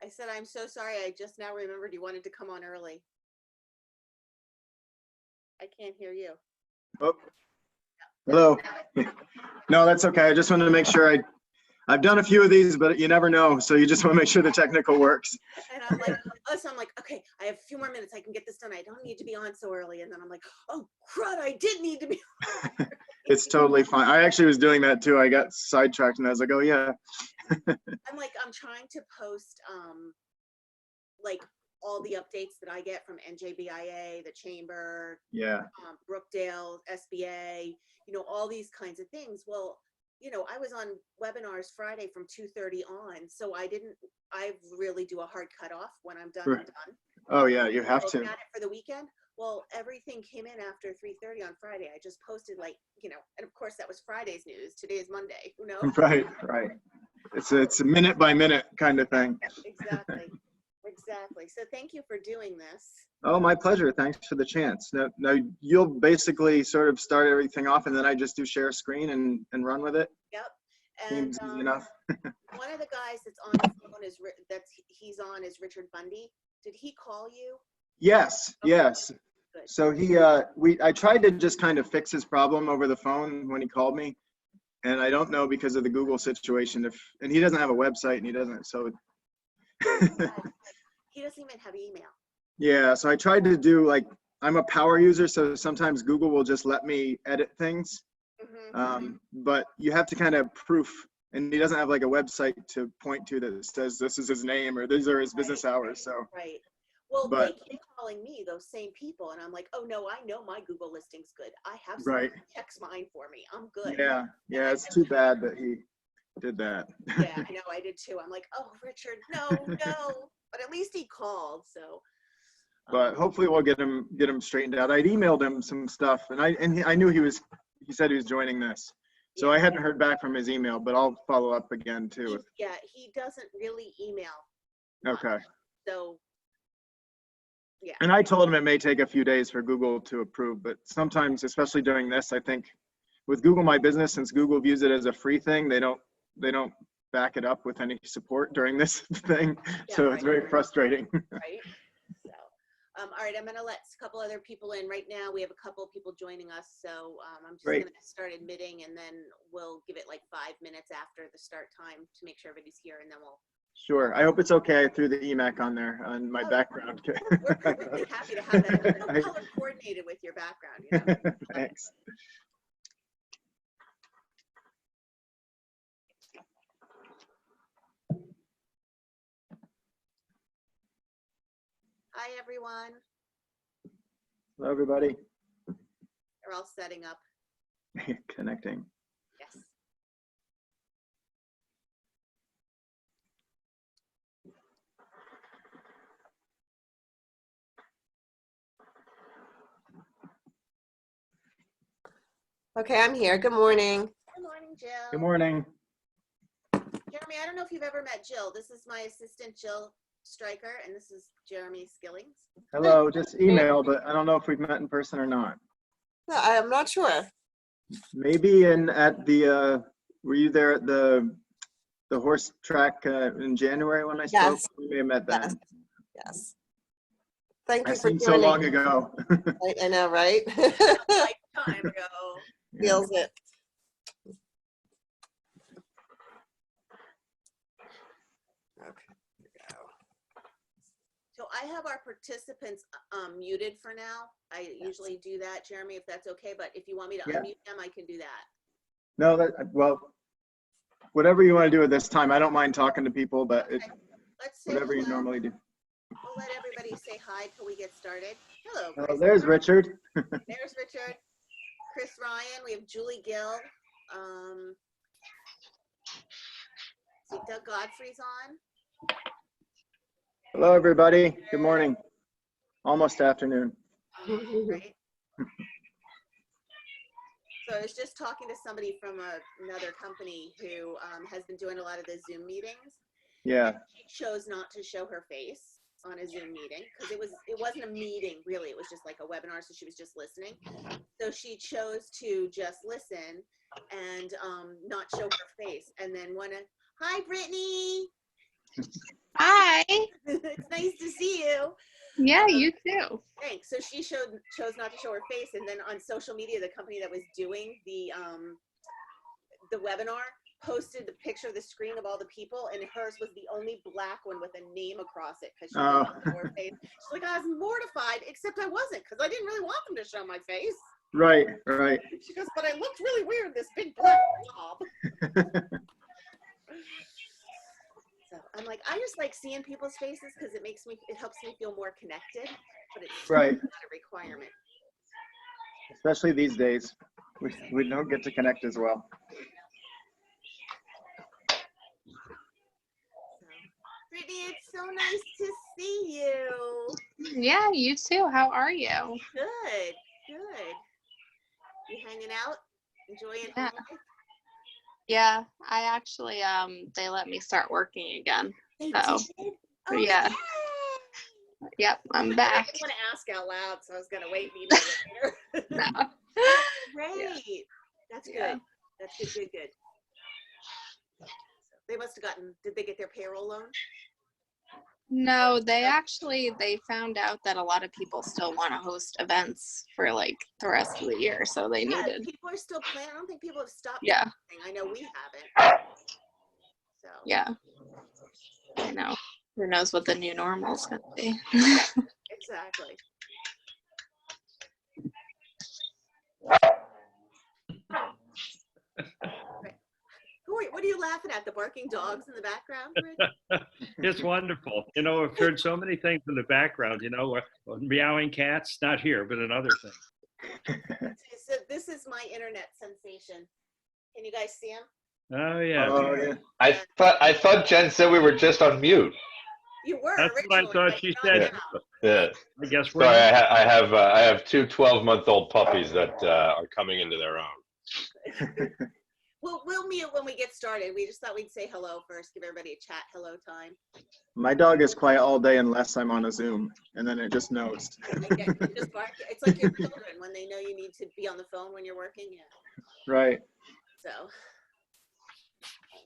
I said, I'm so sorry. I just now remembered you wanted to come on early. I can't hear you. Oh, hello. No, that's okay. I just wanted to make sure I've done a few of these, but you never know. So you just want to make sure the technical works. And I'm like, oh, so I'm like, okay, I have a few more minutes. I can get this done. I don't need to be on so early. And then I'm like, oh, crud, I did need to be on. It's totally fine. I actually was doing that too. I got sidetracked and I was like, oh yeah. I'm like, I'm trying to post like all the updates that I get from NJBIA, the Chamber, Yeah. Brookdale, SBA, you know, all these kinds of things. Well, you know, I was on webinars Friday from 2:30 on, so I really do a hard cutoff when I'm done. Sure. I'm done. Oh yeah, you have Look to. at it for the weekend. Well, everything came in after 3:30 on Friday. I just posted, like, you know, and of course that was Friday's news. Today is Monday, you know? Right, right. It's a minute by minute kind of thing. Exactly. Exactly. So thank you for doing this. Oh, my pleasure. Thanks for the chance. Now you'll basically sort of start everything off and then I just do share screen and run with it. Yep. And Seems easy enough. one of the guys that's on the phone is Richard Bundy. Did he call you? Yes, Okay. yes. Good. So I tried to just kind of fix his problem over the phone when he called me. And I don't know because of the Google situation and he doesn't have a website and he doesn't, so. He doesn't even have email. Yeah, so I tried to do I'm a power user, so sometimes Google will just let me edit things. Mm-hmm. But you have to kind of proof, and he doesn't have like a website to point to that says this is his name or these are his business hours. So. Right. Well, But, they keep calling me, those same people, and I'm like, oh no, I know my Google listing's good. I have right. someone who checks mine for me. I'm good. Yeah, it's too bad that he did that. Yeah, I know, I did too. I'm like, oh, Richard, no. But at least he called, so. But hopefully we'll get him straightened out. I'd emailed him some stuff, and I knew he said he was joining this. So yeah. I hadn't heard back from his email, but I'll follow up again too. He doesn't really email much, Okay. so, yeah. And I told him it may take a few days for Google to approve, but sometimes, especially during this, I think with Google My Business, since Google views it as a free thing, they don't back it up with any support during this thing. Yeah, So right. it's very frustrating. Right. So, all right, I'm going to let a couple other people in right now. We have a couple people joining us, so I'm just going to start admitting, and then we'll give it like 5 minutes after the start time to make sure everybody's here, and then we'll. Sure. I hope it's okay. I threw the EMACC on there on my background. We're perfectly happy to have that. No color coordinated with your background, you know? Thanks. Hi, everyone. Hello, everybody. They're all setting up. Connecting. Yes. Okay, I'm here. Good morning. Good morning, Jill. Good morning. Jeremy, I don't know if you've ever met Jill. This is my assistant, Jill Stryker, and this is Jeremy Skillings. Hello, just email, but I don't know if we've met in person or not. No, I'm not sure. Maybe at the, were you there at the horse track in January when I spoke? Yes. We may have met then. Yes. Thank you That for seems joining. so long ago. I know, right? Lifetime ago. Feels it. Okay. Here we go. So I have our participants muted for now. I usually do that, Jeremy, if that's okay. But if you want me to unmute them, I can do that. No, well, whatever you want to do at this time. I don't mind talking to people, but Okay. Let's say whatever you hello. normally do. We'll let everybody say hi till we get started. Hello. Oh, there's Richard. There's Richard. Chris Ryan. We have Julie Gill. See, Doug Godfrey's on. Hello, everybody. Good morning. Almost afternoon. Right. So I was just talking to somebody from another company who has been doing a lot of the Zoom meetings. Yeah. She chose not to show her face on a Zoom meeting because it wasn't a meeting really. It was just like a webinar, so she was just listening. So she chose to just listen and not show her face. And then hi, Brittany. Hi. It's nice to see you. Yeah, you too. Thanks. So she chose not to show her face, and then on social media, the company that was doing the webinar posted the picture of the screen of all the people, and hers was the only black one with a name across it because she didn't show her face. She's like, I was mortified, except I wasn't, because I didn't really want them to show my face. Right. She goes, but I looked really weird, this big black blob. So I'm like, I just like seeing people's faces because it helps me feel more connected, but it's Right. not a requirement. Especially these days, we don't get to connect as well. Brittany, it's so nice to see you. Yeah, you too. How are you? Good. You hanging out? Enjoying Yeah. life? Yeah, I actually they let me start working again. They So, did? Oh, yeah. yay! Yep, I'm I back. didn't want to ask out loud, so I was gonna wait later. No. Great. That's good. Yeah. That's good. They must have did they get their payroll loan? No, they found out that a lot of people still want to host events for like the rest of the year, so they needed. People are still planning. I don't think people have stopped. Yeah. I know we haven't. So. Yeah. I know. Who knows what the new normal is gonna be? Exactly. What are you laughing at? The barking dogs in the background, Rich? It's wonderful. You know, I've heard so many things in the background, you know, meowing cats, not here, but in other things. So this is my internet sensation. Can you guys see him? Oh, yeah. Oh, yeah. I thought Jen said we were just on mute. You were That's what I originally, thought but she you're not said. now. Yeah. I guess we're Sorry, not. I have two 12-month-old puppies that are coming into their own. We'll mute when we get started. We just thought we'd say hello first, give everybody a chat hello time. My dog is quiet all day unless I'm on a Zoom, and then it just knows. Just bark. It's like your children when they know you need to be on the phone when you're working. Yeah. Right. So,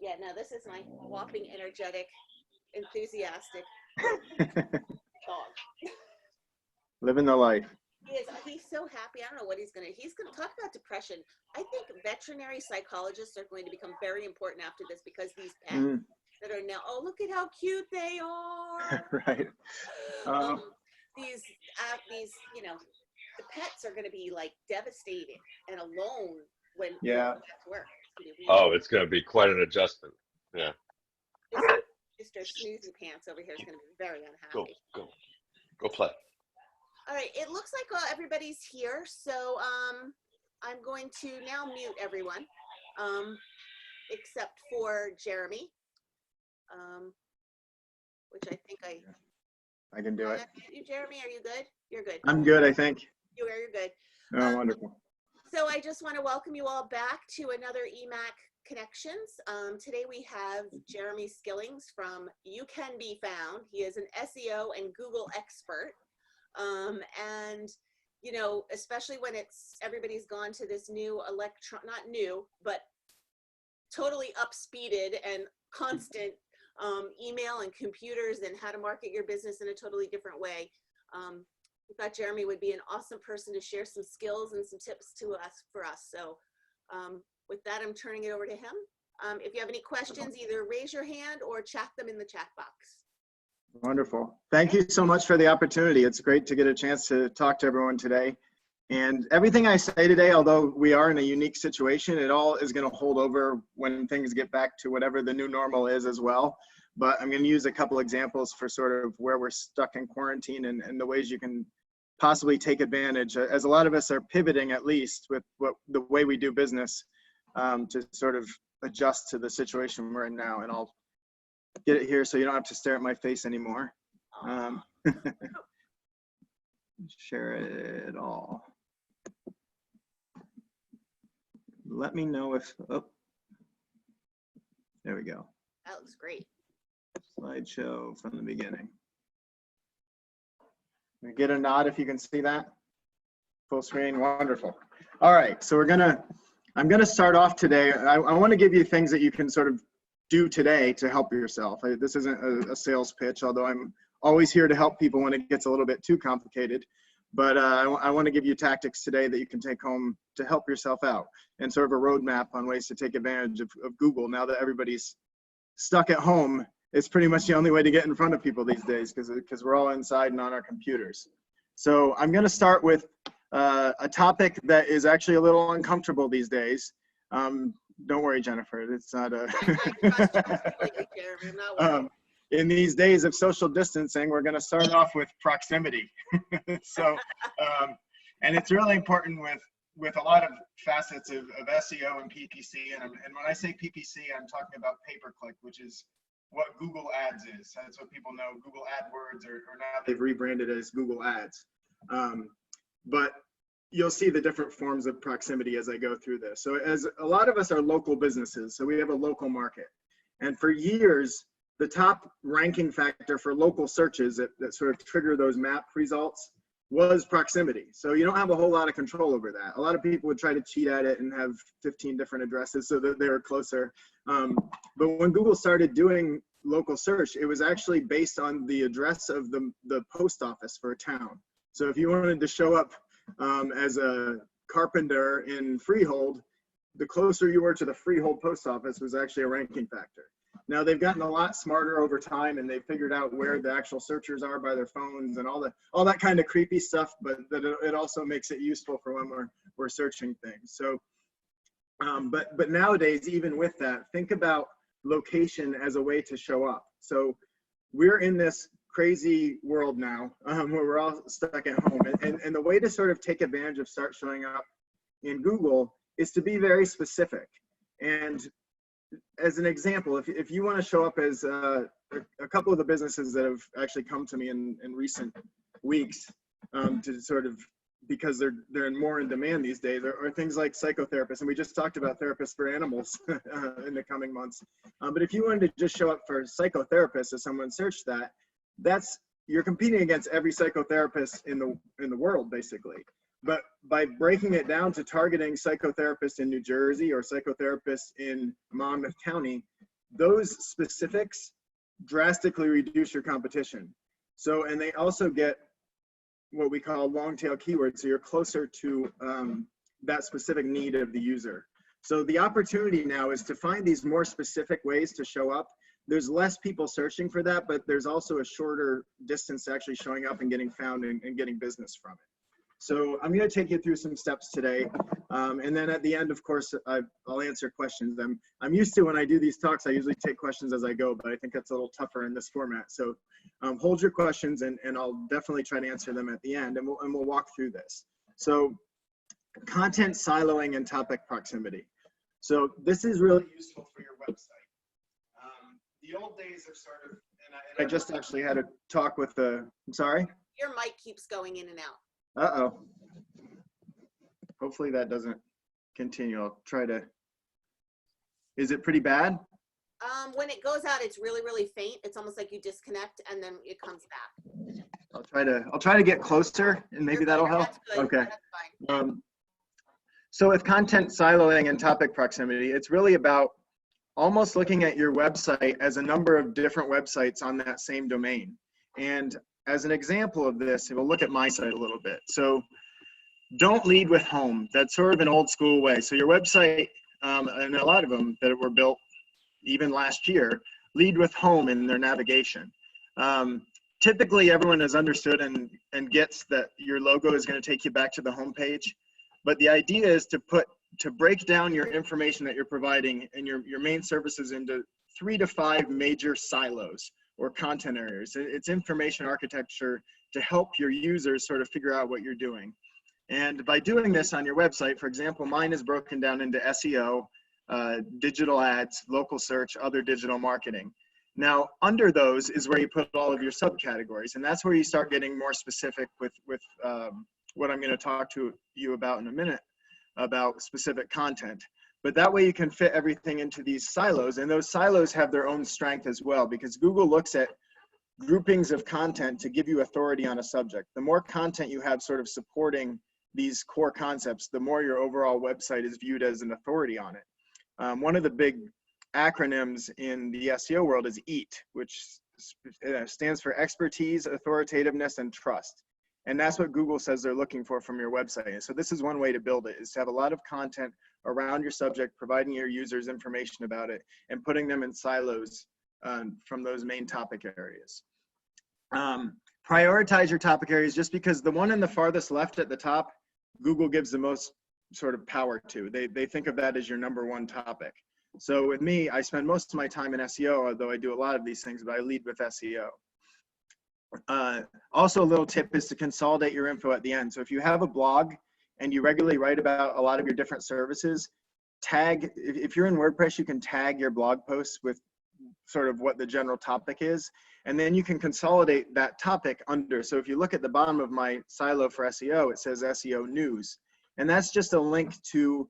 yeah, no, this is my whopping, energetic, enthusiastic dog. Living the life. He's so happy. I don't know what he's gonna talk about depression. I think veterinary psychologists are going to become very important after this because these pets that are now, oh, look at how cute they are. Right. These, you know, the pets are going to be like devastated and alone when Yeah. at work. Oh, it's going to be quite an adjustment. Yeah. Mr. Snoozy Pants over here is going to be very unhappy. Go play. All right, it looks like everybody's here, so I'm going to now mute everyone, except for Jeremy, which I think I can do it. You, Jeremy, are you good? You're good. I'm good, I think. You're good. Oh, wonderful. So I just want to welcome you all back to another EMACC Connections. Today we have Jeremy Skillings from You Can Be Found. He is an SEO and Google expert. And, you know, especially when everybody's gone to this new not new, but totally up-speeded and constant email and computers and how to market your business in a totally different way. We thought Jeremy would be an awesome person to share some skills and some tips for us. So with that, I'm turning it over to him. If you have any questions, either raise your hand or chat them in the chat box. Wonderful. Thank you so much for the opportunity. It's great to get a chance to talk to everyone today. And everything I say today, although we are in a unique situation, it all is going to hold over when things get back to whatever the new normal is as well. But I'm going to use a couple examples for sort of where we're stuck in quarantine and the ways you can possibly take advantage, as a lot of us are pivoting, at least with the way we do business, to sort of adjust to the situation we're in now. And I'll get it here so you don't have to stare at my face anymore. Share it all. Let me know if, oh, there we go. That looks great. Slideshow from the beginning. We get a nod if you can see that. Full screen, wonderful. All right, so I'm gonna start off today. I want to give you things that you can sort of do today to help yourself. This isn't a sales pitch, although I'm always here to help people when it gets a little bit too complicated. But I want to give you tactics today that you can take home to help yourself out, and sort of a roadmap on ways to take advantage of Google now that everybody's stuck at home. It's pretty much the only way to get in front of people these days because we're all inside and on our computers. So I'm going to start with a topic that is actually a little uncomfortable these days. Don't worry, Jennifer. It's not a. I trust you completely, Jeremy. I'm not worried. In these days of social distancing, we're going to start off with proximity. So, and it's really important with a lot of facets of SEO and PPC. And when I say PPC, I'm talking about pay-per-click, which is what Google Ads is. That's what people know. Google AdWords, or now they've rebranded as Google Ads. But you'll see the different forms of proximity as I go through this. So as a lot of us are local businesses, so we have a local market. And for years, the top ranking factor for local searches that sort of trigger those map results was proximity. So you don't have a whole lot of control over that. A lot of people would try to cheat at it and have 15 different addresses so that they were closer. But when Google started doing local search, it was actually based on the address of the post office for a town. So if you wanted to show up as a carpenter in Freehold, the closer you were to the Freehold post office was actually a ranking factor. Now they've gotten a lot smarter over time, and they've figured out where the actual searchers are by their phones and all that kind of creepy stuff, but that it also makes it useful for when we're searching things. So, but nowadays, even with that, think about location as a way to show up. So we're in this crazy world now where we're all stuck at home, and the way to sort of take advantage of start showing up in Google is to be very specific. And as an example, if you want to show up as a couple of the businesses that have actually come to me in recent weeks to sort of, because they're more in demand these days, are things like psychotherapists. And we just talked about therapists for animals in the coming months. But if you wanted to just show up for psychotherapists, as someone searched that, you're competing against every psychotherapist in the world, basically. But by breaking it down to targeting psychotherapists in New Jersey or psychotherapists in Monmouth County, those specifics drastically reduce your competition. So, and they also get what we call long tail keywords. So you're closer to that specific need of the user. So the opportunity now is to find these more specific ways to show up. There's less people searching for that, but there's also a shorter distance to actually showing up and getting found and getting business from it. So I'm going to take you through some steps today. And then at the end, of course, I'll answer questions. I'm used to, when I do these talks, I usually take questions as I go, but I think that's a little tougher in this format. So hold your questions, and I'll definitely try to answer them at the end, and we'll walk through this. So content siloing and topic proximity. So this is really useful for your website. The old days of sort of, and I just actually had a talk with I'm sorry? Your mic keeps going in and out. Uh-oh. Hopefully that doesn't continue. I'll try to. Is it pretty bad? When it goes out, it's really, really faint. It's almost like you disconnect and then it comes back. I'll try to get closer, and maybe that'll help. That's good. Okay. That's fine. So with content siloing and topic proximity, it's really about almost looking at your website as a number of different websites on that same domain. And as an example of this, we'll look at my site a little bit. So don't lead with home. That's sort of an old school way. So your website, and a lot of them that were built even last year, lead with home in their navigation. Typically, everyone has understood and gets that your logo is going to take you back to the home page. But the idea is to break down your information that you're providing and your main services into 3 to 5 major silos or content areas. It's information architecture to help your users sort of figure out what you're doing. And by doing this on your website, for example, mine is broken down into SEO, digital ads, local search, other digital marketing. Now, under those is where you put all of your subcategories, and that's where you start getting more specific with what I'm going to talk to you about in a minute, about specific content. But that way you can fit everything into these silos, and those silos have their own strength as well, because Google looks at groupings of content to give you authority on a subject. The more content you have sort of supporting these core concepts, the more your overall website is viewed as an authority on it. One of the big acronyms in the SEO world is EAT, which stands for expertise, authoritativeness, and trust. And that's what Google says they're looking for from your website. And so this is one way to build it, is to have a lot of content around your subject, providing your users information about it, and putting them in silos from those main topic areas. Prioritize your topic areas, just because the one in the farthest left at the top, Google gives the most sort of power to. They think of that as your #1 topic. So with me, I spend most of my time in SEO, although I do a lot of these things, but I lead with SEO. Also, a little tip is to consolidate your info at the end. So if you have a blog and you regularly write about a lot of your different services, tag, if you're in WordPress, you can tag your blog posts with sort of what the general topic is, and then you can consolidate that topic under. So if you look at the bottom of my silo for SEO, it says SEO news, and that's just a link to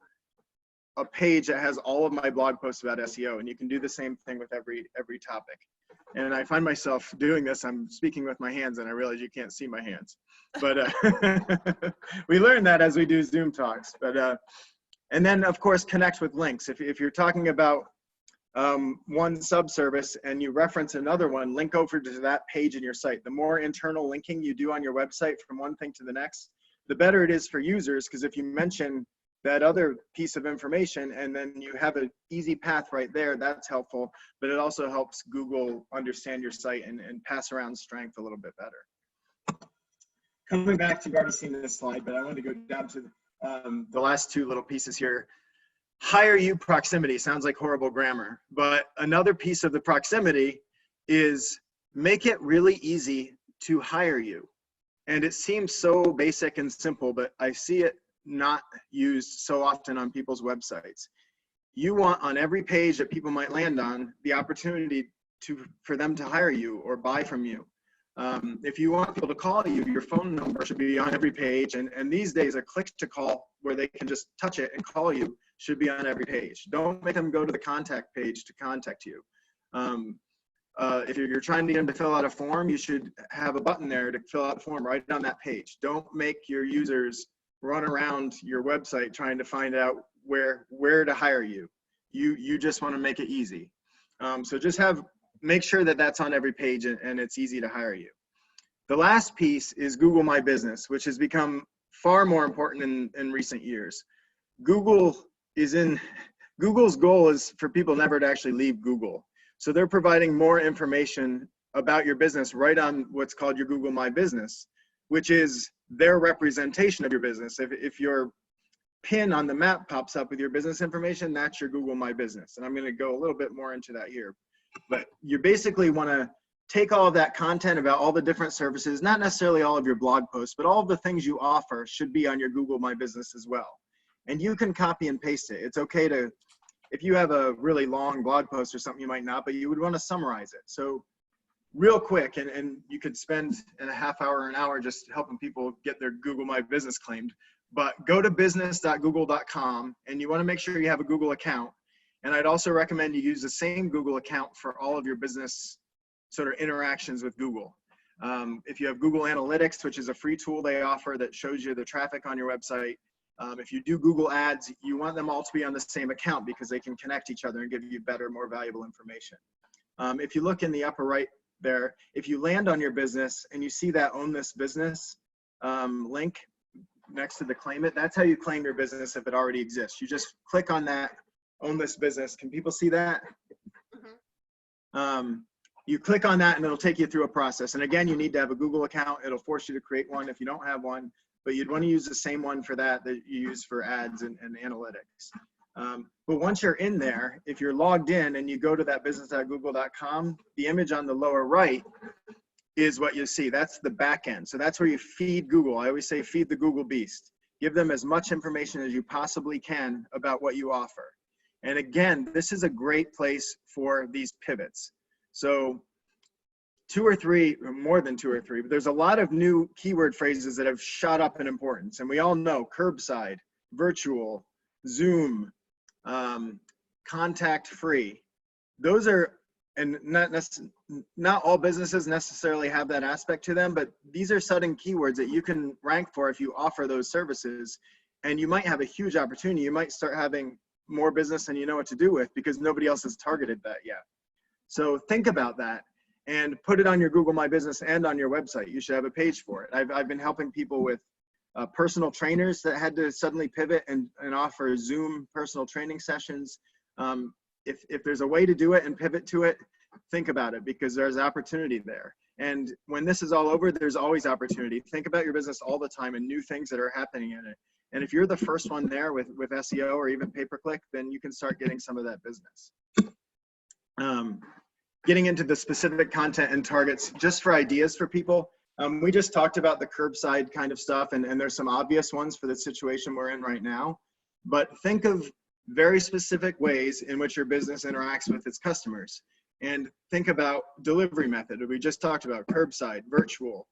a page that has all of my blog posts about SEO, and you can do the same thing with every topic. And I find myself doing this, I'm speaking with my hands and I realize you can't see my hands, but we learn that as we do Zoom talks. But and then of course connect with links. If you're talking about one subservice and you reference another one, link over to that page in your site. The more internal linking you do on your website from one thing to the next, the better it is for users, because if you mention that other piece of information and then you have an easy path right there, that's helpful. But it also helps Google understand your site and pass around strength a little bit better. Coming back to, you've already seen this slide, but I wanted to go down to the last two little pieces here. Hire you proximity sounds like horrible grammar, but another piece of the proximity is make it really easy to hire you. And it seems so basic and simple, but I see it not used so often on people's websites. You want on every page that people might land on the opportunity for them to hire you or buy from you. If you want people to call you, your phone number should be on every page. And these days, a click to call where they can just touch it and call you should be on every page. Don't make them go to the contact page to contact you. If you're trying to get them to fill out a form, you should have a button there to fill out the form right on that page. Don't make your users run around your website trying to find out where to hire you. You just want to make it easy. So just make sure that that's on every page and it's easy to hire you. The last piece is Google My Business, which has become far more important in recent years. Google's goal is for people never to actually leave Google. So they're providing more information about your business right on what's called your Google My Business, which is their representation of your business. If your pin on the map pops up with your business information, that's your Google My Business. And I'm going to go a little bit more into that here. But you basically want to take all of that content about all the different services, not necessarily all of your blog posts, but all of the things you offer should be on your Google My Business as well. And you can copy and paste it. It's okay to, if you have a really long blog post or something, you might not, but you would want to summarize it. So real quick, and you could spend a half hour or an hour just helping people get their Google My Business claimed, but go to business.google.com and you want to make sure you have a Google account. And I'd also recommend you use the same Google account for all of your business sort of interactions with Google. If you have Google Analytics, which is a free tool they offer that shows you the traffic on your website, if you do Google Ads, you want them all to be on the same account because they can connect each other and give you better, more valuable information. If you look in the upper right there, if you land on your business and you see that Own This Business link next to the Claim It, that's how you claim your business if it already exists. You just click on that Own This Business. Can people see that? Mm-hmm. You click on that and it'll take you through a process. And again, you need to have a Google account. It'll force you to create one if you don't have one, but you'd want to use the same one for that you use for ads and analytics. But once you're in there, if you're logged in and you go to that business.google.com, the image on the lower right is what you see. That's the back end. So that's where you feed Google. I always say feed the Google beast. Give them as much information as you possibly can about what you offer. And again, this is a great place for these pivots. So 2 or 3, or more than 2 or 3, but there's a lot of new keyword phrases that have shot up in importance. And we all know curbside, virtual, Zoom, contact free. Those are, and not all businesses necessarily have that aspect to them, but these are sudden keywords that you can rank for if you offer those services. And you might have a huge opportunity. You might start having more business than you know what to do with because nobody else has targeted that yet. So think about that and put it on your Google My Business and on your website. You should have a page for it. I've been helping people with personal trainers that had to suddenly pivot and offer Zoom personal training sessions. If there's a way to do it and pivot to it, think about it because there's opportunity there. And when this is all over, there's always opportunity. Think about your business all the time and new things that are happening in it. And if you're the first one there with SEO or even pay-per-click, then you can start getting some of that business. Getting into the specific content and targets, just for ideas for people. We just talked about the curbside kind of stuff, and there's some obvious ones for the situation we're in right now. But think of very specific ways in which your business interacts with its customers. And think about delivery method. We just talked about curbside, virtual,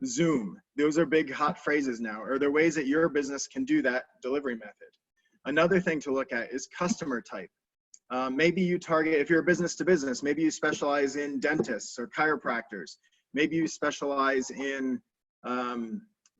Zoom. Those are big hot phrases now. Are there ways that your business can do that delivery method? Another thing to look at is customer type. Maybe you target, if you're a business to business, maybe you specialize in dentists or chiropractors. Maybe you specialize in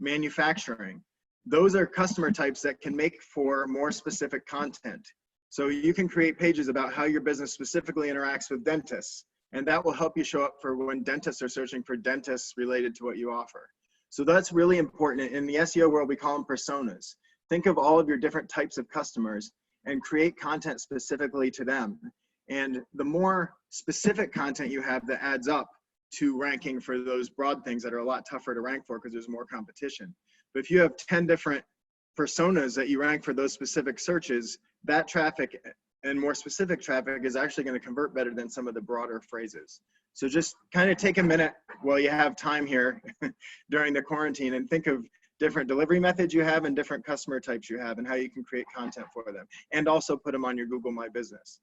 manufacturing. Those are customer types that can make for more specific content. So you can create pages about how your business specifically interacts with dentists, and that will help you show up for when dentists are searching for dentists related to what you offer. So that's really important. In the SEO world, we call them personas. Think of all of your different types of customers and create content specifically to them. And the more specific content you have that adds up to ranking for those broad things that are a lot tougher to rank for because there's more competition. But if you have 10 different personas that you rank for those specific searches, that traffic and more specific traffic is actually going to convert better than some of the broader phrases. So just kind of take a minute while you have time here during the quarantine and think of different delivery methods you have and different customer types you have and how you can create content for them, and also put them on your Google My Business.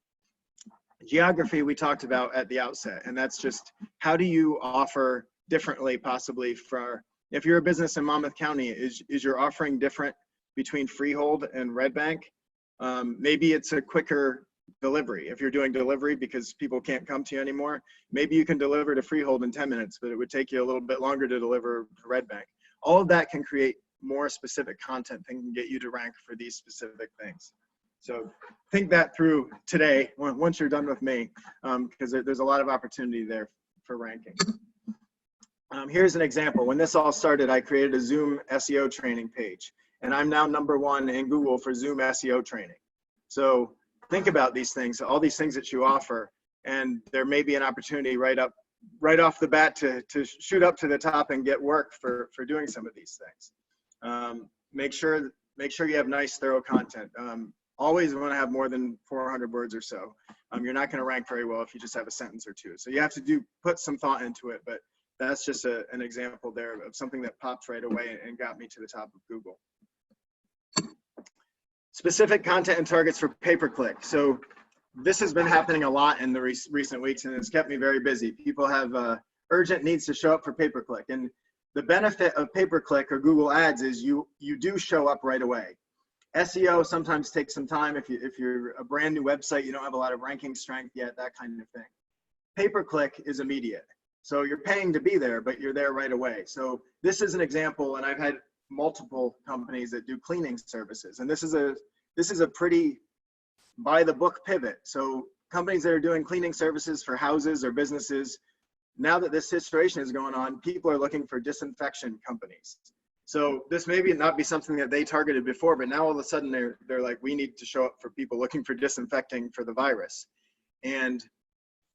Geography we talked about at the outset, and that's just how do you offer differently possibly for, if you're a business in Monmouth County, is your offering different between Freehold and Red Bank? Maybe it's a quicker delivery. If you're doing delivery because people can't come to you anymore, maybe you can deliver to Freehold in 10 minutes, but it would take you a little bit longer to deliver to Red Bank. All of that can create more specific content that can get you to rank for these specific things. So think that through today, once you're done with me, because there's a lot of opportunity there for ranking. Here's an example. When this all started, I created a Zoom SEO training page, and I'm now #1 in Google for Zoom SEO training. So think about these things, all these things that you offer, and there may be an opportunity right off the bat to shoot up to the top and get work for doing some of these things. Make sure you have nice, thorough content. Always want to have more than 400 words or so. You're not going to rank very well if you just have a sentence or two. So you have to put some thought into it, but that's just an example there of something that popped right away and got me to the top of Google. Specific content and targets for pay-per-click. So this has been happening a lot in the recent weeks, and it's kept me very busy. People have urgent needs to show up for pay-per-click, and the benefit of pay-per-click or Google Ads is you do show up right away. SEO sometimes takes some time. If you're a brand new website, you don't have a lot of ranking strength yet, that kind of thing. Pay-per-click is immediate. So you're paying to be there, but you're there right away. So this is an example, and I've had multiple companies that do cleaning services, and this is a pretty by the book pivot. So companies that are doing cleaning services for houses or businesses, now that this situation is going on, people are looking for disinfection companies. So this may not be something that they targeted before, but now all of a sudden they're like, we need to show up for people looking for disinfecting for the virus. And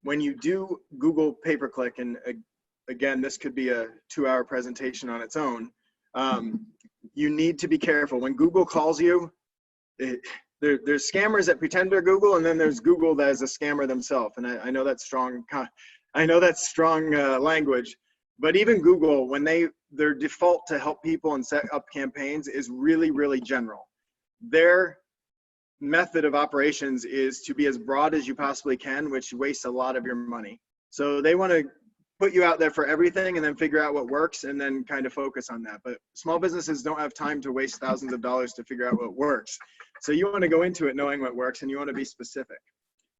when you do Google pay-per-click, and again, this could be a 2-hour presentation on its own, you need to be careful. When Google calls you, there's scammers that pretend they're Google, and then there's Google that is a scammer themselves. And I know that's strong. I know that's strong language, but even Google, when their default to help people and set up campaigns is really, really general. Their method of operations is to be as broad as you possibly can, which wastes a lot of your money. So they want to put you out there for everything and then figure out what works and then kind of focus on that. But small businesses don't have time to waste thousands of dollars to figure out what works. So you want to go into it knowing what works, and you want to be specific.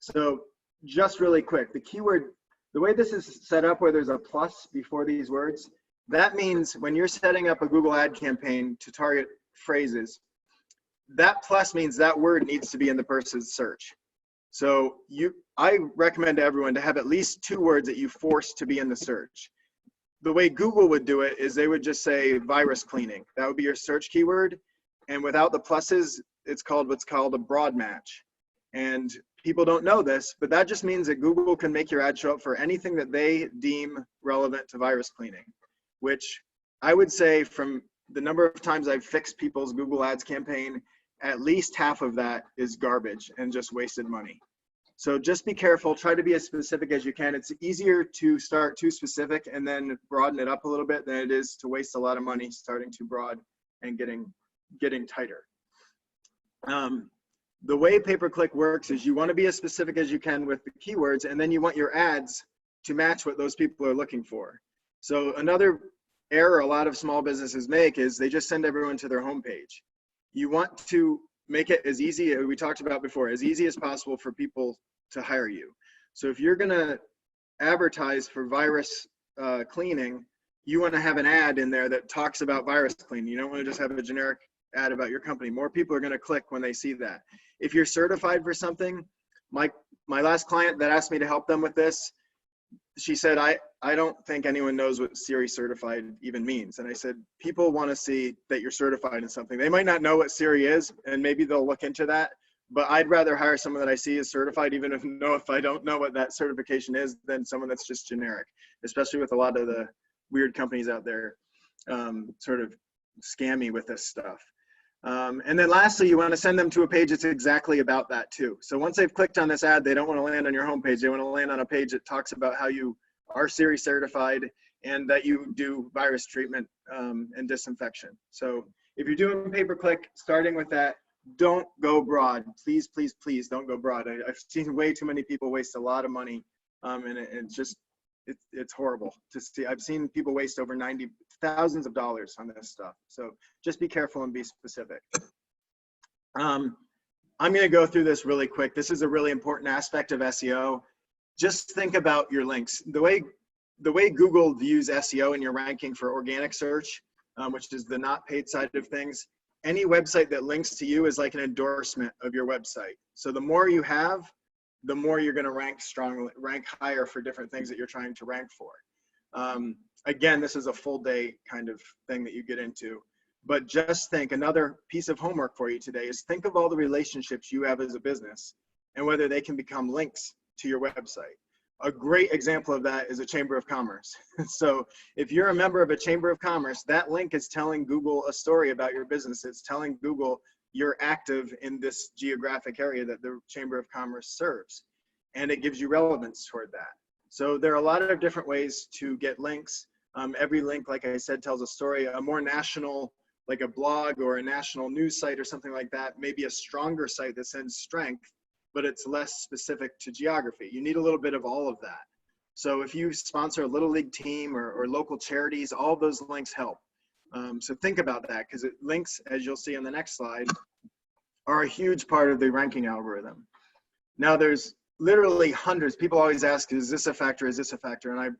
So just really quick, the keyword, the way this is set up where there's a plus before these words, that means when you're setting up a Google ad campaign to target phrases, that plus means that word needs to be in the person's search. So I recommend to everyone to have at least 2 words that you force to be in the search. The way Google would do it is they would just say virus cleaning. That would be your search keyword. And without the pluses, it's called what's called a broad match. And people don't know this, but that just means that Google can make your ad show up for anything that they deem relevant to virus cleaning, which I would say from the number of times I've fixed people's Google Ads campaign, at least half of that is garbage and just wasted money. So just be careful, try to be as specific as you can. It's easier to start too specific and then broaden it up a little bit than it is to waste a lot of money starting too broad and getting tighter. The way pay-per-click works is you want to be as specific as you can with the keywords, and then you want your ads to match what those people are looking for. So another error a lot of small businesses make is they just send everyone to their homepage. You want to make it as easy, we talked about before, as easy as possible for people to hire you. So if you're going to advertise for virus cleaning, you want to have an ad in there that talks about virus cleaning. You don't want to just have a generic ad about your company. More people are going to click when they see that. If you're certified for something, my last client that asked me to help them with this, she said, I don't think anyone knows what Siri certified even means. And I said, people want to see that you're certified in something. They might not know what Siri is, and maybe they'll look into that, but I'd rather hire someone that I see is certified, even if I don't know what that certification is, than someone that's just generic, especially with a lot of the weird companies out there sort of scammy with this stuff. And then lastly, you want to send them to a page that's exactly about that too. So once they've clicked on this ad, they don't want to land on your homepage. They want to land on a page that talks about how you are Siri certified and that you do virus treatment and disinfection. So if you're doing pay-per-click, starting with that, don't go broad. Please, please, please don't go broad. I've seen way too many people waste a lot of money, and it's horrible to see. I've seen people waste over thousands of dollars on this stuff. So just be careful and be specific. I'm going to go through this really quick. This is a really important aspect of SEO. Just think about your links. The way Google views SEO in your ranking for organic search, which is the not paid side of things, any website that links to you is like an endorsement of your website. So the more you have, the more you're going to rank higher for different things that you're trying to rank for. Again, this is a full day kind of thing that you get into, but just think, another piece of homework for you today is think of all the relationships you have as a business and whether they can become links to your website. A great example of that is a Chamber of Commerce. So if you're a member of a Chamber of Commerce, that link is telling Google a story about your business. It's telling Google you're active in this geographic area that the Chamber of Commerce serves, and it gives you relevance toward that. So there are a lot of different ways to get links. Every link, like I said, tells a story. A more national, like a blog or a national news site or something like that, maybe a stronger site that sends strength, but it's less specific to geography. You need a little bit of all of that. So if you sponsor a Little League team or local charities, all those links help. So think about that, because links, as you'll see on the next slide, are a huge part of the ranking algorithm. Now there's literally hundreds. People always ask, is this a factor? Is this a factor? And I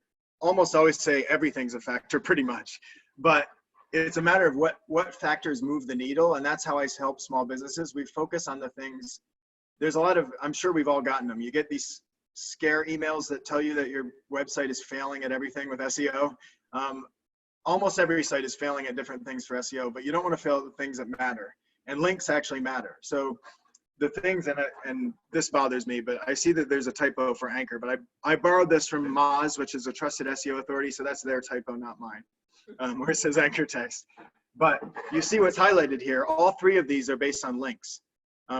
almost always say everything's a factor pretty much, but it's a matter of what factors move the needle. And that's how I help small businesses. We focus on the things. There's a lot of, I'm sure we've all gotten them. You get these scare emails that tell you that your website is failing at everything with SEO. Almost every site is failing at different things for SEO, but you don't want to fail at the things that matter. And links actually matter. So the things, and this bothers me, but I see that there's a typo for Anchor, but I borrowed this from Moz, which is a trusted SEO authority, so that's their typo, not mine, where it says Anchor text. But you see what's highlighted here. All 3 of these are based on links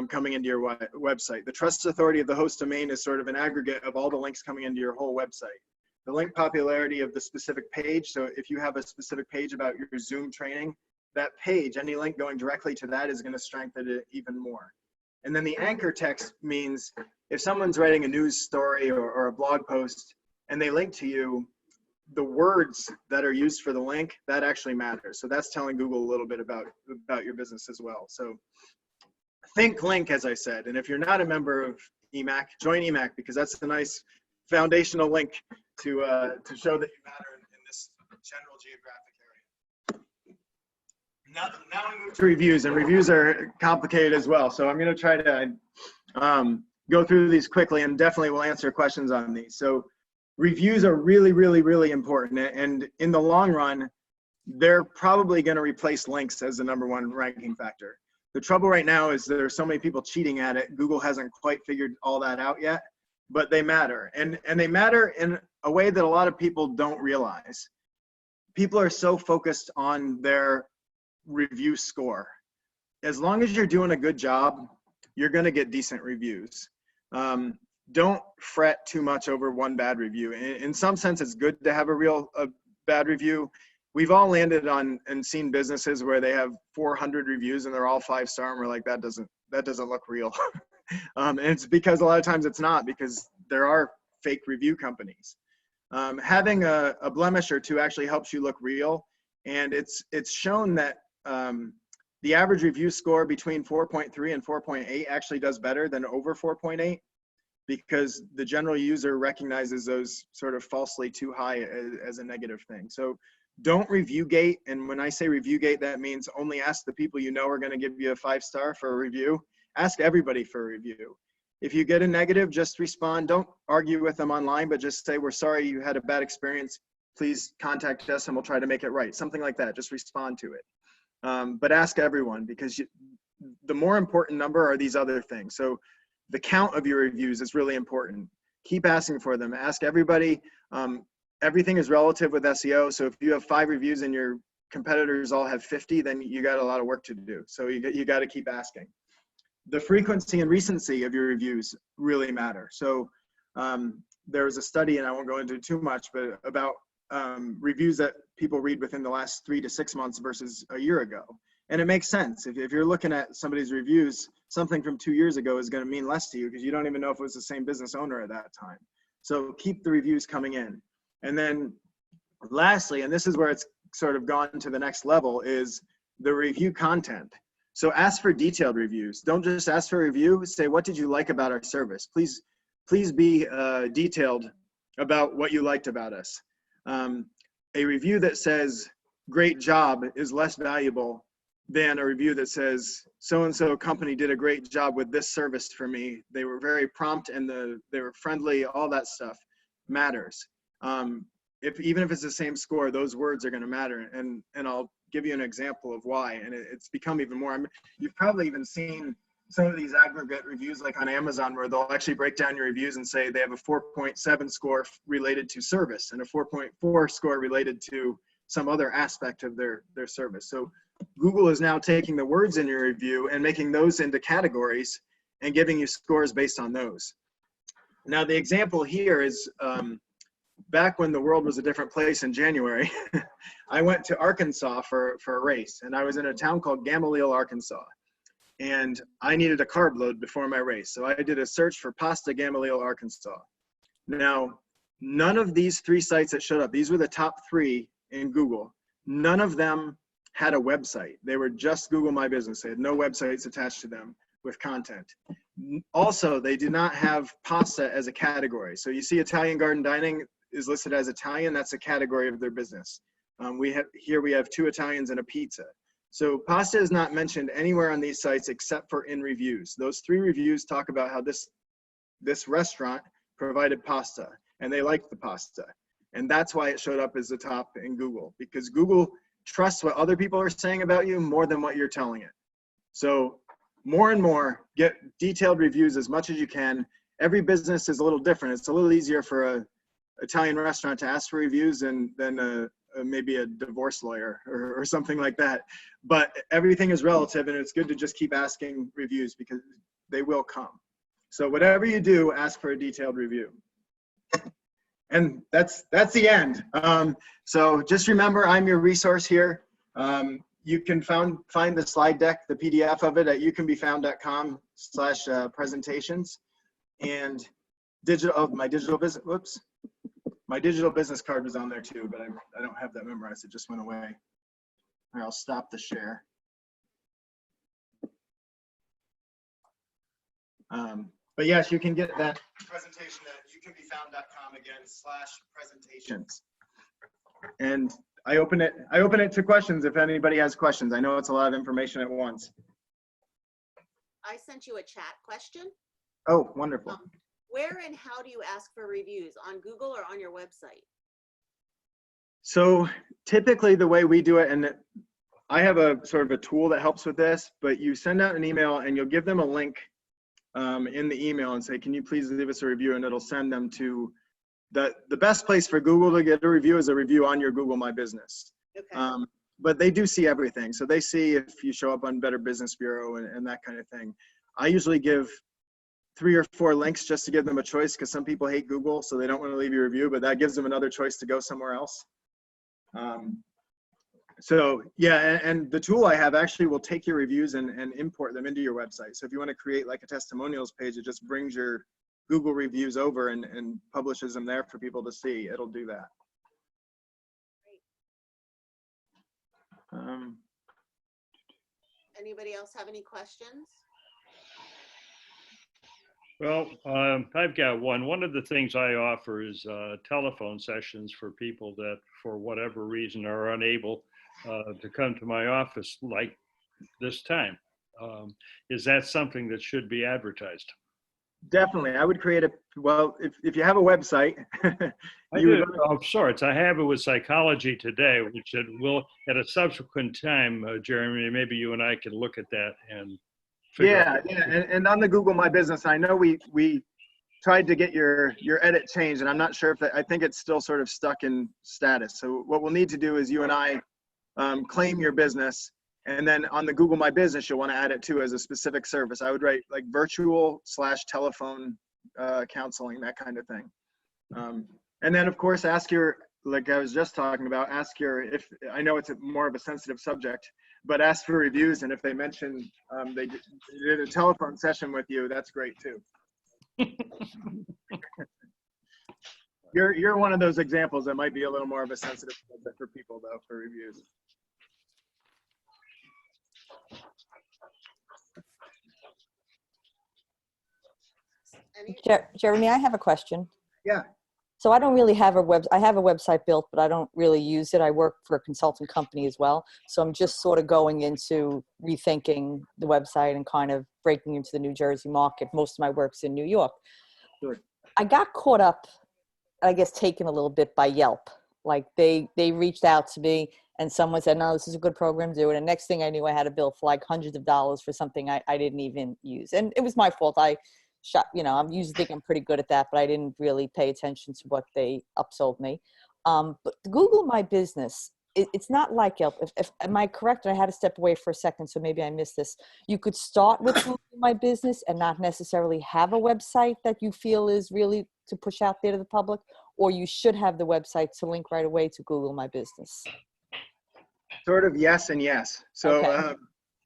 coming into your website. The trusted authority of the host domain is sort of an aggregate of all the links coming into your whole website. The link popularity of the specific page, so if you have a specific page about your Zoom training, that page, any link going directly to that is going to strengthen it even more. And then the anchor text means if someone's writing a news story or a blog post and they link to you, the words that are used for the link, that actually matters. So that's telling Google a little bit about your business as well. So think link, as I said. And if you're not a member of EMACC, join EMACC, because that's a nice foundational link to show that you matter in this general geographic area. now we move to reviews, and reviews are complicated as well. So I'm going to try to go through these quickly, and definitely will answer questions on these. So reviews are really, really, really important. And in the long run, they're probably going to replace links as the #1 ranking factor. The trouble right now is there are so many people cheating at it. Google hasn't quite figured all that out yet, but they matter. And they matter in a way that a lot of people don't realize. People are so focused on their review score. As long as you're doing a good job, you're going to get decent reviews. Don't fret too much over one bad review. In some sense, it's good to have a bad review. We've all landed on and seen businesses where they have 400 reviews and they're all 5-star, and we're like, that doesn't look real. And it's because a lot of times it's not, because there are fake review companies. Having a blemish or two actually helps you look real. And it's shown that the average review score between 4.3 and 4.8 actually does better than over 4.8, because the general user recognizes those sort of falsely too high as a negative thing. So don't review gate. And when I say review gate, that means only ask the people you know are going to give you a 5-star for a review. Ask everybody for a review. If you get a negative, just respond. Don't argue with them online, but just say, we're sorry you had a bad experience. Please contact us and we'll try to make it right. Something like that. Just respond to it. But ask everyone, because the more important number are these other things. So the count of your reviews is really important. Keep asking for them. Ask everybody. Everything is relative with SEO. So if you have 5 reviews and your competitors all have 50, then you got a lot of work to do. So you got to keep asking. The frequency and recency of your reviews really matter. So there was a study, and I won't go into too much, but about reviews that people read within the last 3 to 6 months versus a year ago. And it makes sense. If you're looking at somebody's reviews, something from 2 years ago is going to mean less to you because you don't even know if it was the same business owner at that time. So keep the reviews coming in. And then lastly, and this is where it's sort of gone to the next level, is the review content. So ask for detailed reviews. Don't just ask for a review. Say, what did you like about our service? Please be detailed about what you liked about us. A review that says, great job, is less valuable than a review that says, so-and-so company did a great job with this service for me. They were very prompt and they were friendly. All that stuff matters. Even if it's the same score, those words are going to matter. And I'll give you an example of why. And it's become even more. You've probably even seen some of these aggregate reviews, like on Amazon, where they'll actually break down your reviews and say they have a 4.7 score related to service and a 4.4 score related to some other aspect of their service. So Google is now taking the words in your review and making those into categories and giving you scores based on those. Now, the example here is back when the world was a different place in January, I went to Arkansas for a race, and I was in a town called Gamaliel, Arkansas. And I needed a carb load before my race. So I did a search for pasta Gamaliel, Arkansas. Now, none of these 3 sites that showed up, these were the top 3 in Google. None of them had a website. They were just Google My Business. They had no websites attached to them with content. Also, they did not have pasta as a category. So you see Italian Garden Dining is listed as Italian. That's a category of their business. We have 2 Italians and a pizza. So pasta is not mentioned anywhere on these sites except for in reviews. Those 3 reviews talk about how this restaurant provided pasta and they liked the pasta. And that's why it showed up as the top in Google, because Google trusts what other people are saying about you more than what you're telling it. So more and more, get detailed reviews as much as you can. Every business is a little different. It's a little easier for an Italian restaurant to ask for reviews than maybe a divorce lawyer or something like that. But everything is relative, and it's good to just keep asking reviews because they will come. So whatever you do, ask for a detailed review. And that's the end. So just remember, I'm your resource here. You can find the slide deck, the PDF of it at youcanbefound.com/presentations. And my digital business card was on there too, but I don't have that memorized. It just went away. Or I'll stop the share. But yes, you can get that presentation at youcanbefound.com again /presentations. And I open it to questions if anybody has questions. I know it's a lot of information at once. I sent you a chat question. Oh, wonderful. Where and how do you ask for reviews? On Google or on your website? So typically the way we do it, and I have a sort of a tool that helps with this, but you send out an email and you'll give them a link in the email and say, can you please leave us a review? And it'll send them to the best place for Google to get a review is a review on your Google My Business. Okay. But they do see everything. So they see if you show up on Better Business Bureau and that kind of thing. I usually give 3 or 4 links just to give them a choice because some people hate Google, so they don't want to leave you a review, but that gives them another choice to go somewhere else. So yeah, and the tool I have actually will take your reviews and import them into your website. So if you want to create like a testimonials page, it just brings your Google reviews over and publishes them there for people to see. It'll do that. Anybody else have any questions? Well, I've got one. One of the things I offer is telephone sessions for people that, for whatever reason, are unable to come to my office like this time. Is that something that should be advertised? Definitely. I would create well, if you have a website, I do of sorts. I have it with Psychology Today, which it will, at a subsequent time, Jeremy, maybe you and I can look at that and figure out. Yeah. And on the Google My Business, I know we tried to get your edit changed, and I'm not sure if I think it's still sort of stuck in status. So what we'll need to do is you and I claim your business, and then on the Google My Business, you'll want to add it too as a specific service. I would write like virtual/telephone counseling, that kind of thing. And then of course, like I was just talking about, if I know it's more of a sensitive subject, but ask for reviews. And if they mention they did a telephone session with you, that's great too. You're one of those examples that might be a little more of a sensitive subject for people though, for reviews. Jeremy, I have a question. Yeah. So I don't really have I have a website built, but I don't really use it. I work for a consulting company as well. So I'm just sort of going into rethinking the website and kind of breaking into the New Jersey market. Most of my work's in New York. Sure. I got caught up, I guess, taken a little bit by Yelp. Like they reached out to me and someone said, no, this is a good program, do it. And next thing I knew, I had a bill for like hundreds of dollars for something I didn't even use. And it was my fault. I'm usually think I'm pretty good at that, but I didn't really pay attention to what they upsold me. But Google My Business, it's not like Yelp. Am I correct? I had to step away for a second, so maybe I missed this. You could start with Google My Business and not necessarily have a website that you feel is really to push out there to the public, or you should have the website to link right away to Google My Business. Sort of yes and yes. So Okay.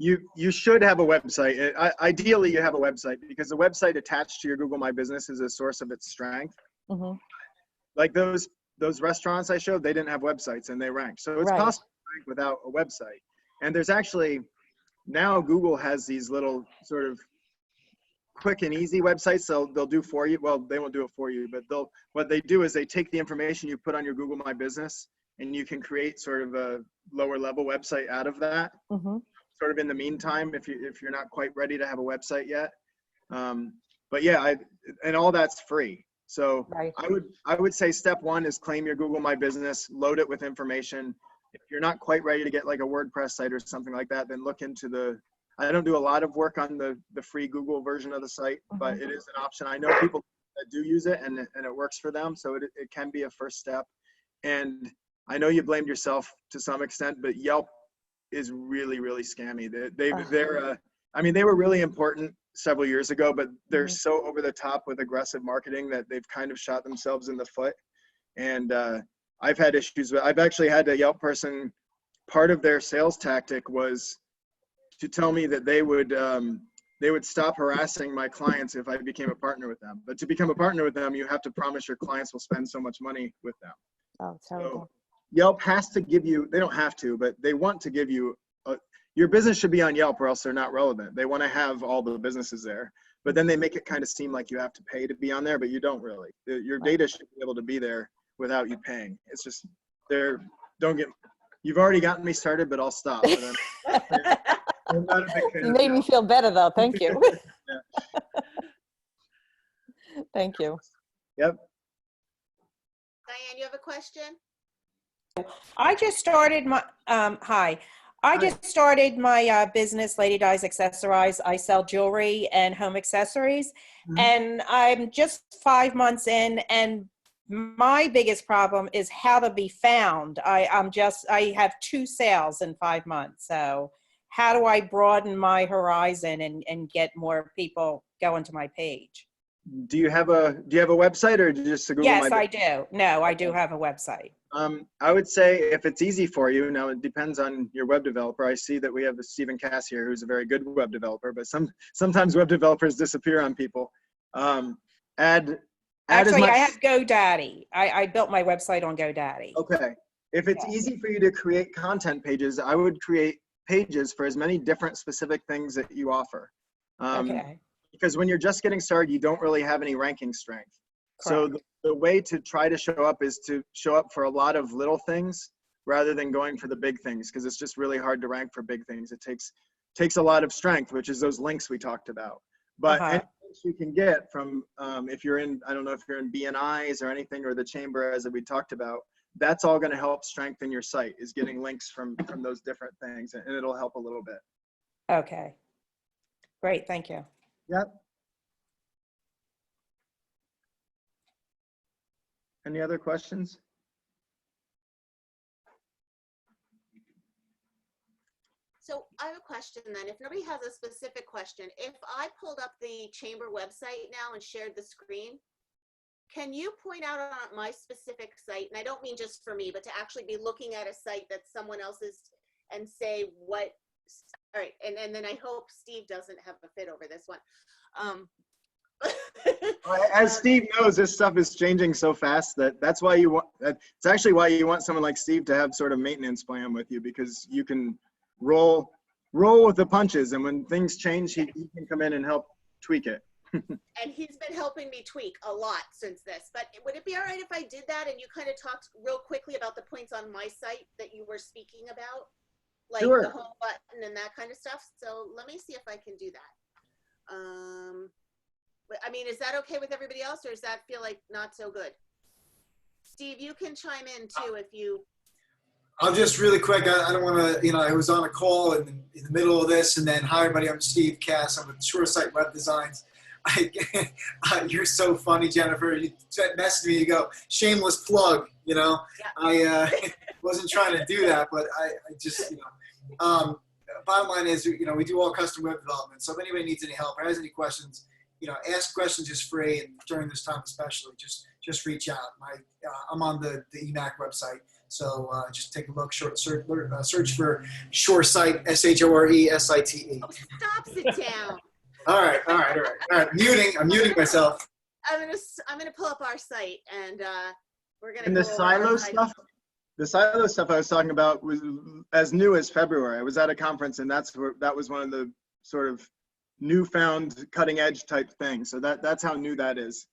You should have a website. Ideally, you have a website because the website attached to your Google My Business is a source of its strength. Mm-hmm. Like those restaurants I showed, they didn't have websites and they ranked. So it's Right. possible to rank without a website. And there's actually, now Google has these little sort of quick and easy websites. So they'll do for you. Well, they won't do it for you, but what they do is they take the information you put on your Google My Business and you can create sort of a lower level website out of that. Mm-hmm. Sort of in the meantime, if you're not quite ready to have a website yet. But yeah, and all that's free. So Right. I would say step one is claim your Google My Business, load it with information. If you're not quite ready to get like a WordPress site or something like that, then look into I don't do a lot of work on the free Google version of the site, but it is an option. I know people that do use it and it works for them. So it can be a first step. And I know you blamed yourself to some extent, but Yelp is really, really scammy. They were really important several years ago, but they're so over the top with aggressive marketing that they've kind of shot themselves in the foot. And I've had issues I've actually had a Yelp person, part of their sales tactic was to tell me that they would stop harassing my clients if I became a partner with them. But to become a partner with them, you have to promise your clients will spend so much money with them. Oh, terrible. So Yelp has to give you, they don't have to, but they want to give you, your business should be on Yelp or else they're not relevant. They want to have all the businesses there, but then they make it kind of seem like you have to pay to be on there, but you don't really. Your data should be able to be there without you paying. It's just, You've already gotten me started, but I'll stop. I'm not a big fan You of made me Yelp. feel better though. Thank you. Thank you. Yep. Diane, you have a question? I just started my, hi. I Hi. just started my business, Lady Dies Accessorize. I sell jewelry and home accessories. Mhm. And I'm just 5 months in, and my biggest problem is how to be found. I have 2 sales in 5 months. So how do I broaden my horizon and get more people going to my page? Do you have a website, or just a Google Yes, My I do. No, I do have a website. I would say if it's easy for you, now it depends on your web developer. I see that we have Stephen Cass here, who's a very good web developer, but sometimes web developers disappear on people. Add as Actually, much. I have GoDaddy. I built my website on GoDaddy. Okay. If it's easy for you to create content pages, I would create pages for as many different specific things that you offer. Okay. Because when you're just getting started, you don't really have any ranking strength. So Correct. the way to try to show up is to show up for a lot of little things rather than going for the big things, because it's just really hard to rank for big things. It takes a lot of strength, which is those links we talked about. But any links you can get from, if you're in, I don't know if you're in BNIs or anything, or the chamber as we talked about, that's all going to help strengthen your site, is getting links from those different things, and it'll help a little bit. Okay. Great. Thank you. Yep. Any other questions? So I have a question then. If nobody has a specific question, if I pulled up the chamber website now and shared the screen, can you point out on my specific site, and I don't mean just for me, but to actually be looking at a site that someone else is, and say what, all right, and then I hope Steve doesn't have a fit over this one. As Steve knows, this stuff is changing so fast that's why you want, it's actually why you want someone like Steve to have sort of maintenance plan with you, because you can roll with the punches, and when things change, he can come in and help tweak it. And he's been helping me tweak a lot since this, but would it be all right if I did that and you kind of talked real quickly about the points on my site that you were speaking about? Like Sure. the home button and that kind of stuff. So let me see if I can do that. But I mean, is that okay with everybody else, or does that feel like not so good? Steve, you can chime in too if you. I'll just really quick, I don't want to, I was on a call in the middle of this, and then, hi everybody, I'm Steve Cass. I'm with SureSite Web Designs. You're so funny, Jennifer. You messaged me, you go, shameless plug, Yeah. I wasn't trying to do that, but I just, bottom line is, we do all custom web development. So if anybody needs any help or has any questions, ask questions is free, and during this time especially, just reach out. I'm on the EMACC website, so just take a look. Search for SureSite, ShoreSite. Oh, stop, sit down. All right. I'm muting myself. I'm gonna pull up our site, and we're gonna. And the go over our silo site. stuff, I was talking about was as new as February. I was at a conference, and that was one of the sort of newfound cutting edge type things. So that's how new that is.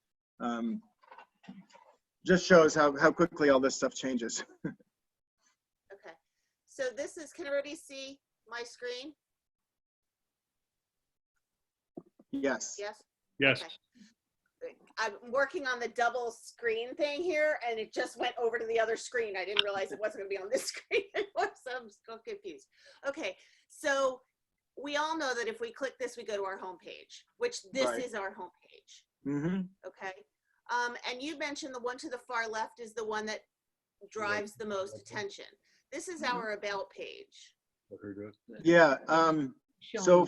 Just shows how quickly all this stuff changes. Okay, so this is. Can everybody see my screen? Yes. Yes. Yes. Okay. I'm working on the double screen thing here, and it just went over to the other screen. I didn't realize it wasn't going to be on this screen anymore, so I'm so confused. Okay, so we all know that if we click this, we go to our home page, which this Right. is our home page. Mm-hmm. Okay, and you mentioned the one to the far left is the one that drives the most attention. This is our about page. Very good. Yeah. So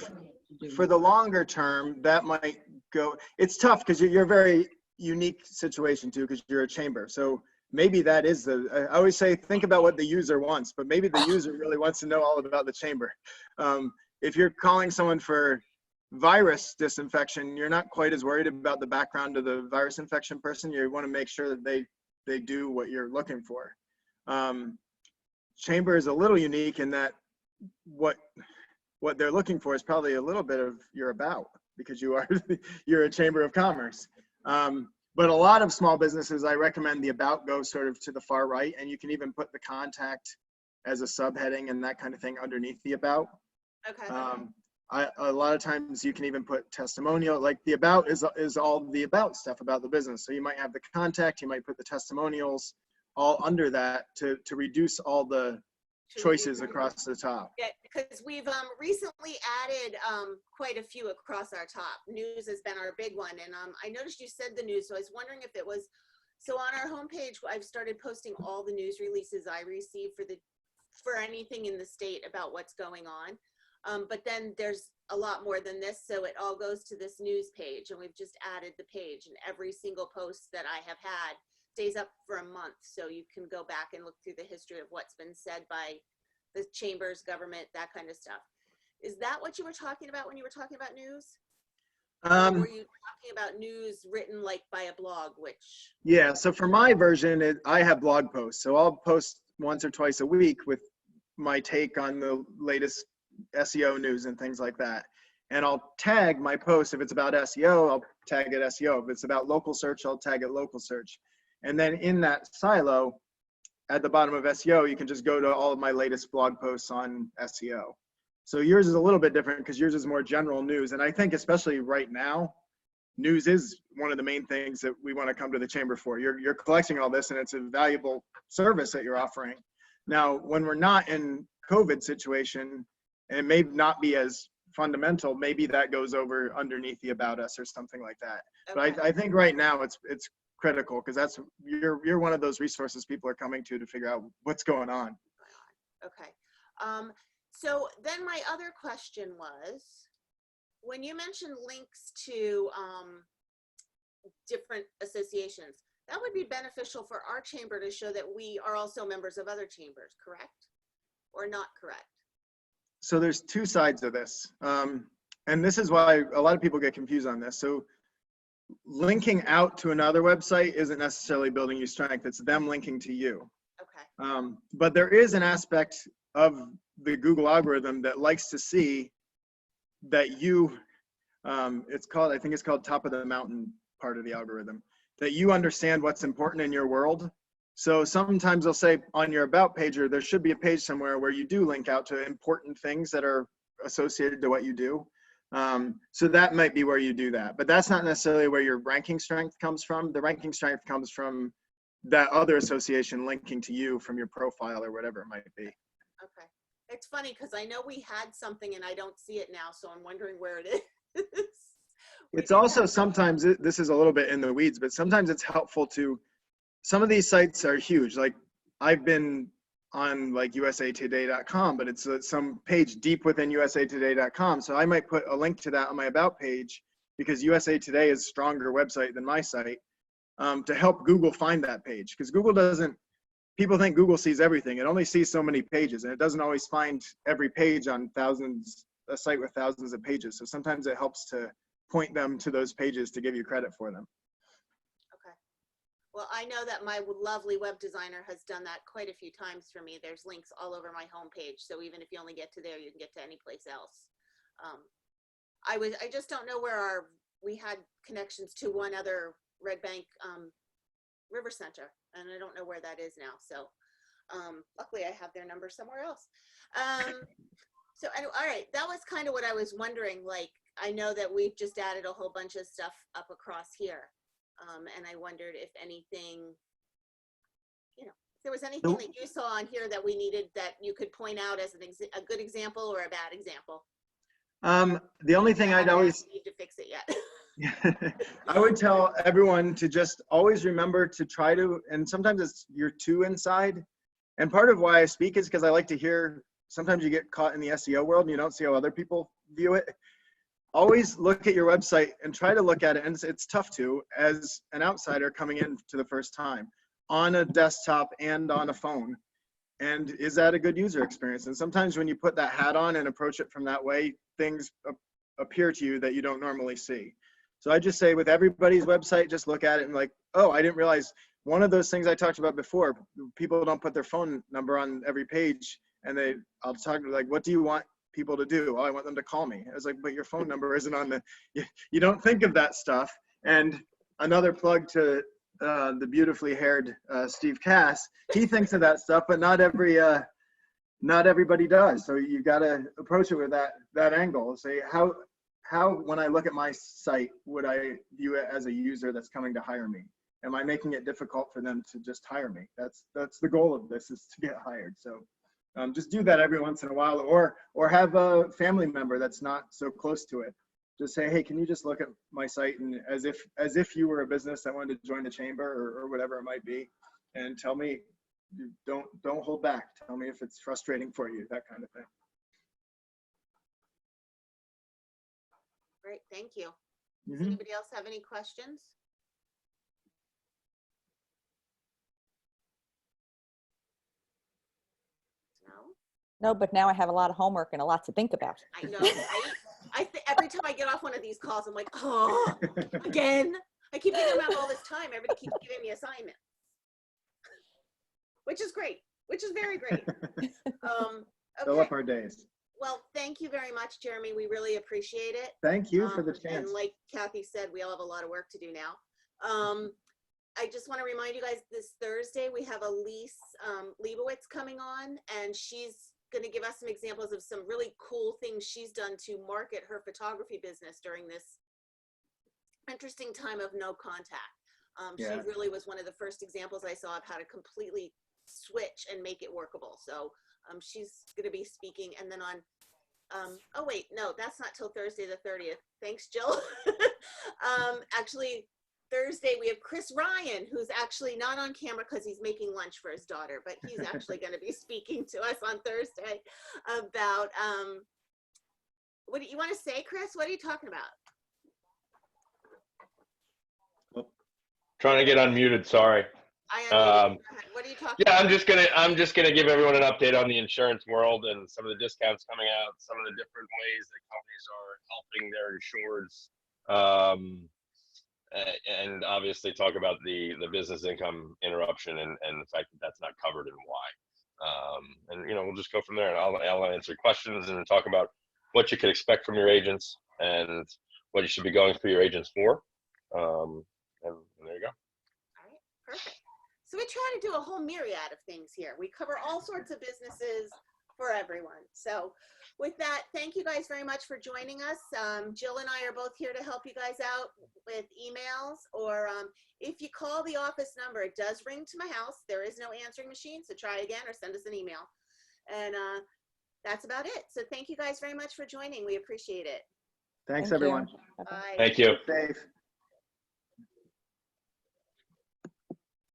for the longer term, that might go. It's tough because you're a very unique situation too, because you're a chamber. So maybe that is I always say, think about what the user wants, but maybe the user really wants to know all about the chamber. If you're calling someone for virus disinfection, you're not quite as worried about the background of the virus infection person. You want to make sure that they do what you're looking for. Chamber is a little unique in that what they're looking for is probably a little bit of your about, because you're a chamber of commerce. But a lot of small businesses, I recommend the about goes sort of to the far right, and you can even put the contact as a subheading and that kind of thing underneath the about. Okay. A lot of times you can even put testimonial, like the about is all the about stuff about the business. So you might have the contact, you might put the testimonials all under that to reduce all the choices across the top. Yeah, because we've recently added quite a few across our top. News has been our big one, and I noticed you said the news, so I was wondering if it was, so on our homepage, I've started posting all the news releases I receive for anything in the state about what's going on. But then there's a lot more than this, so it all goes to this news page, and we've just added the page, and every single post that I have had stays up for a month, so you can go back and look through the history of what's been said by the chambers, government, that kind of stuff. Is that what you were talking about when you were talking about news? Or were you talking about news written like by a blog, which? Yeah, so for my version, I have blog posts. So I'll post once or twice a week with my take on the latest SEO news and things like that. And I'll tag my post. If it's about SEO, I'll tag it SEO. If it's about local search, I'll tag it local search. And then in that silo, at the bottom of SEO, you can just go to all of my latest blog posts on SEO. So yours is a little bit different because yours is more general news. And I think especially right now, news is one of the main things that we want to come to the chamber for. You're collecting all this, and it's a valuable service that you're offering. Now, when we're not in COVID situation, and it may not be as fundamental, maybe that goes over underneath the about us or something like that. Okay. But I think right now it's critical because that's you're one of those resources people are coming to figure out what's going on. Okay. So then my other question was, when you mentioned links to different associations, that would be beneficial for our chamber to show that we are also members of other chambers, correct? Or not correct? So there's two sides of this. And this is why a lot of people get confused on this. So linking out to another website isn't necessarily building you strength. It's them linking to you. Okay. But there is an aspect of the Google algorithm that likes to see that you, I think it's called top of the mountain part of the algorithm, that you understand what's important in your world. So sometimes they'll say on your about page, or there should be a page somewhere where you do link out to important things that are associated to what you do. So that might be where you do that, but that's not necessarily where your ranking strength comes from. The ranking strength comes from that other association linking to you from your profile or whatever it might be. Okay. It's funny because I know we had something and I don't see it now, so I'm wondering where it is. It's also sometimes, this is a little bit in the weeds, but sometimes it's helpful to, some of these sites are huge. Like I've been on like usatoday.com, but it's some page deep within usatoday.com. So I might put a link to that on my about page because USA Today is a stronger website than my site to help Google find that page. Because Google doesn't, people think Google sees everything. It only sees so many pages, and it doesn't always find every page on a site with thousands of pages. So sometimes it helps to point them to those pages to give you credit for them. Okay. Well, I know that my lovely web designer has done that quite a few times for me. There's links all over my homepage. So even if you only get to there, you can get to any place else. I just don't know where we had connections to one other Red Bank River Center, and I don't know where that is now. So luckily I have their number somewhere else. So all right, that was kind of what I was wondering. Like, I know that we've just added a whole bunch of stuff up across here. And I wondered if anything, if there was anything that you saw on here that we needed that you could point out as a good example or a bad example. The only thing I'd always need to fix it yet. I would tell everyone to just always remember to try to, and sometimes you're too inside. And part of why I speak is because I like to hear, sometimes you get caught in the SEO world and you don't see how other people view it. Always look at your website and try to look at it, and it's tough to, as an outsider coming in to the first time, on a desktop and on a phone. And is that a good user experience? And sometimes when you put that hat on and approach it from that way, things appear to you that you don't normally see. So I just say with everybody's website, just look at it and like, oh, I didn't realize one of those things I talked about before, people don't put their phone number on every page, and I'll talk like, what do you want people to do? Oh, I want them to call me. I was like, but your phone number isn't on you don't think of that stuff. And another plug to the beautifully haired Steve Cass, he thinks of that stuff, but not every not everybody does. So you got to approach it with that angle. Say how when I look at my site would I view it as a user that's coming to hire me? Am I making it difficult for them to just hire me? That's the goal of this, is to get hired. So just do that every once in a while, or have a family member that's not so close to it. Just say, hey, can you just look at my site, and as if you were a business that wanted to join the chamber or whatever it might be, and tell me, don't hold back. Tell me if it's frustrating for you, that kind of thing. Great, thank you. Does Mhm. anybody else have any questions? No? No, but now I have a lot of homework and a lot to think about. I know, every time I get off one of these calls, I'm like, oh, again? I keep thinking about all this time. Everybody keeps giving me assignments. Which is great, which is very great. Fill Okay, up our days. well, thank you very much, Jeremy. We really appreciate it. Thank you for the chance. And like Kathy said, we all have a lot of work to do now. I just want to remind you guys, this Thursday, we have Elise Leibowitz coming on, and she's going to give us some examples of some really cool things she's done to market her photography business during this interesting time of no contact. She Yeah. really was one of the first examples I saw of how to completely switch and make it workable. So she's going to be speaking, and then on oh wait, no, that's not till Thursday the 30th. Thanks, Jill. Actually, Thursday we have Chris Ryan, who's actually not on camera because he's making lunch for his daughter, but he's actually going to be speaking to us on Thursday about what do you want to say, Chris? What are you talking about? Trying to get unmuted, sorry. I unmuted. What are you talking Yeah, about? I'm just gonna give everyone an update on the insurance world and some of the discounts coming out, some of the different ways that companies are helping their insureds, and obviously talk about the business income interruption and the fact that that's not covered and why. And we'll just go from there, and I'll answer questions and talk about what you could expect from your agents and what you should be going through your agents for. And there you go. All right, perfect. So we try to do a whole myriad of things here. We cover all sorts of businesses for everyone. So with that, thank you guys very much for joining us. Jill and I are both here to help you guys out with emails, or if you call the office number, it does ring to my house. There is no answering machine, so try again or send us an email. And that's about it. So thank you guys very much for joining. We appreciate it. Thanks, Thank you. everyone. Bye-bye. Bye. Thank you. Safe.